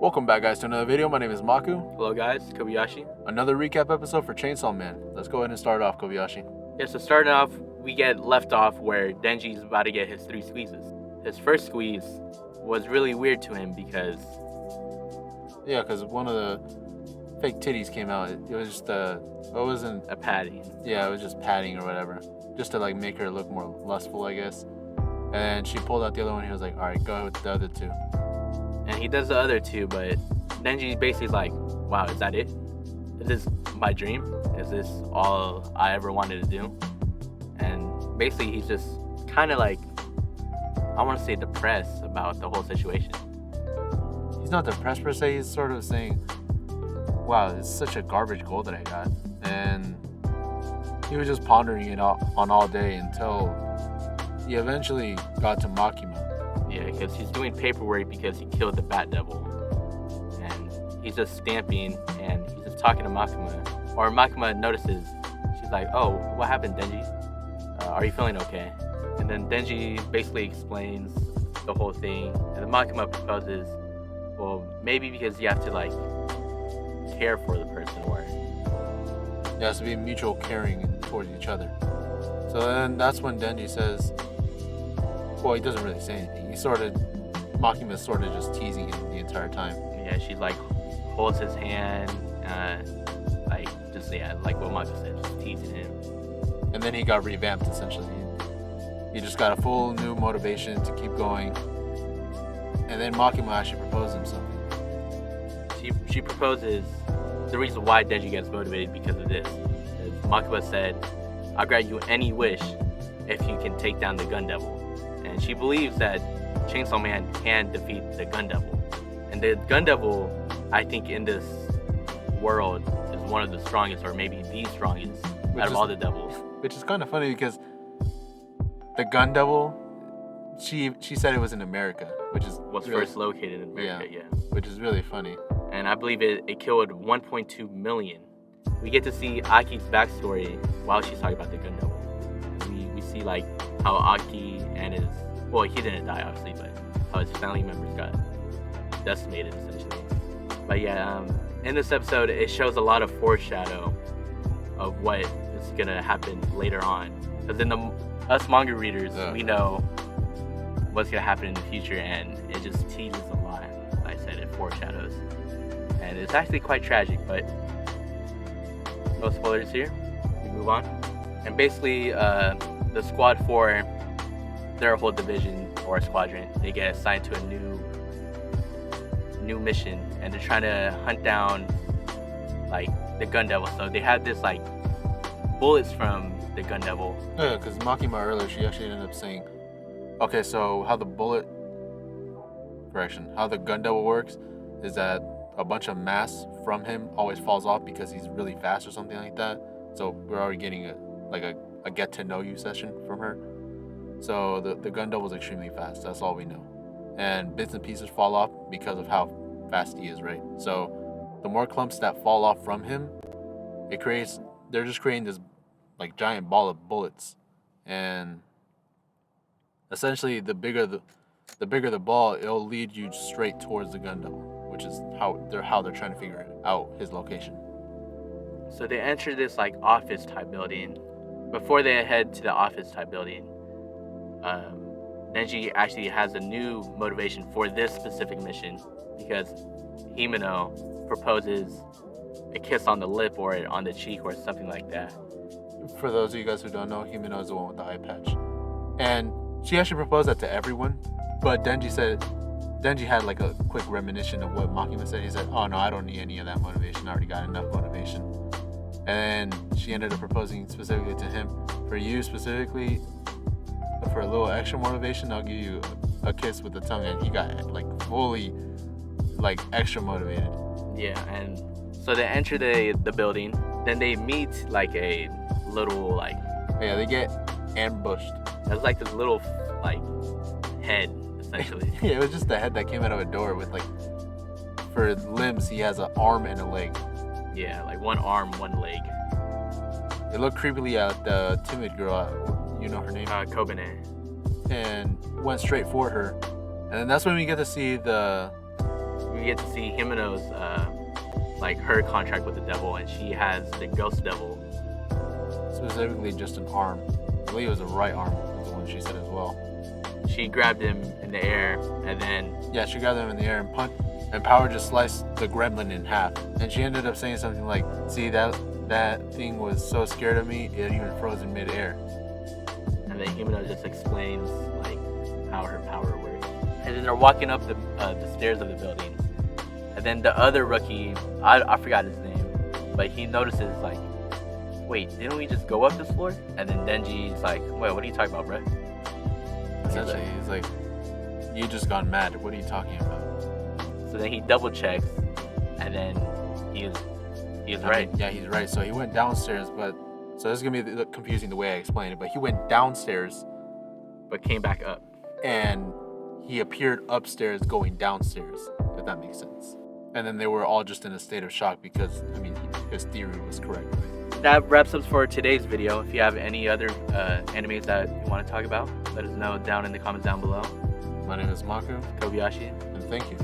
Welcome back, guys, to another video. My name is Maku. Hello guys, Kobayashi. Another recap episode for Chainsaw Man. Let's go ahead and start off, Kobayashi. Yeah, so starting off, we get left off where Denji's about to get his 3 squeezes. His first squeeze was really weird to him because... Yeah, because one of the fake titties came out. It was just it wasn't... a padding. Yeah, it was just padding or whatever. Just to, like, make her look more lustful, I guess. And she pulled out the other one and he was like, alright, go with the other two. And he does the other 2, but Denji basically is like, wow, is that it? Is this my dream? Is this all I ever wanted to do? And basically he's just kind of like, I want to say depressed about the whole situation. He's not depressed per se, he's sort of saying, wow, it's such a garbage goal that I got. And he was just pondering it on all day until he eventually got to Makima. Yeah, because he's doing paperwork because he killed the Bat Devil. And he's just stamping and he's just talking to Makima. Or Makima notices, she's like, oh, what happened, Denji? Are you feeling okay? And then Denji basically explains the whole thing. And then Makima proposes, well, maybe because you have to, like, care for the person, or... There has to be mutual caring towards each other. So then that's when Denji says, well, he doesn't really say anything. Makima's sort of just teasing him the entire time. Yeah, she, like, holds his hand, like what Maka said, just teasing him. And then he got revamped, essentially. He just got a full new motivation to keep going. And then Makima actually proposed him something. She proposes the reason why Denji gets motivated because of this. Makima said, I'll grant you any wish if you can take down the Gun Devil. And she believes that Chainsaw Man can defeat the Gun Devil. And the Gun Devil, I think in this world, is one of the strongest, or maybe the strongest out of all the devils. Which is kind of funny because the Gun Devil, she said it was in America, which is... was really, first located in America, yeah. Which is really funny. And I believe it killed 1.2 million. We get to see Aki's backstory while she's talking about the Gun Devil. We see, like, how Aki and his... well, he didn't die, obviously, but how his family members got decimated, essentially. But yeah, in this episode, it shows a lot of foreshadow of what is going to happen later on. Because in us manga readers, we know what's going to happen in the future, and it just teases a lot. Like I said, it foreshadows. And it's actually quite tragic, but no spoilers here. We move on. And basically, the Squad 4, their whole division or squadron, they get assigned to a new mission, and they're trying to hunt down, like, the Gun Devil. So they have this, like, bullets from the Gun Devil. Yeah, because Makima earlier, she actually ended up saying, okay, so how the Gun Devil works is that a bunch of mass from him always falls off because he's really fast or something like that. So we're already getting a get to know you session from her. So the Gun Devil is extremely fast. That's all we know. And bits and pieces fall off because of how fast he is, right? So the more clumps that fall off from him, they're just creating this, like, giant ball of bullets. And essentially, the bigger the ball, it'll lead you straight towards the Gun Devil, which is how they're trying to figure out his location. So they enter this, like, office type building. Before they head to the office type building, Denji actually has a new motivation for this specific mission because Himeno proposes a kiss on the lip or on the cheek or something like that. For those of you guys who don't know, Himeno is the one with the eye patch. And she actually proposed that to everyone, but Denji had, like, a quick reminiscence of what Makima said. He said, oh no, I don't need any of that motivation. I already got enough motivation. And she ended up proposing specifically to him. For you specifically, for a little extra motivation, I'll give you a kiss with the tongue. And he got, like, fully, like, extra motivated. Yeah, and so they enter the building. Then they meet, like, a little, like... yeah, they get ambushed. There's, like, this little, like, head, essentially. Yeah, it was just the head that came out of a door with, like... for limbs, he has an arm and a leg. Yeah, like, one arm, one leg. It looked creepily at the timid girl. You know her name? Kobane. And went straight for her. And then that's when we get to see we get to see Himeno's like her contract with the devil, and she has the ghost devil. Specifically, just an arm. I believe it was a right arm, was the one she said as well. She grabbed him in the air, and then Yeah, she grabbed him in the air and punched, and Power just sliced the gremlin in half. And she ended up saying something like, "See, that thing was so scared of me, it even froze in midair." and then Himeno just explains like how her power works. And then they're walking up the stairs of the building, and then the other rookie, I forgot his name, but he notices like, wait, didn't we just go up this floor? And then Denji's like, wait, what are you talking about, bro? Essentially, he's like, "You just gone mad. What are you talking about?" So then he double checks, and then he is right. Yeah, he's right. So he went downstairs, but so this is gonna be confusing the way I explain it. But he went downstairs, But came back up. and he appeared upstairs going downstairs. If that makes sense. And then they were all just in a state of shock because his theory was correct. Right? That wraps up for today's video. If you have any other animes that you want to talk about, let us know down in the comments down below. My name is Maku, Kobayashi. and thank you.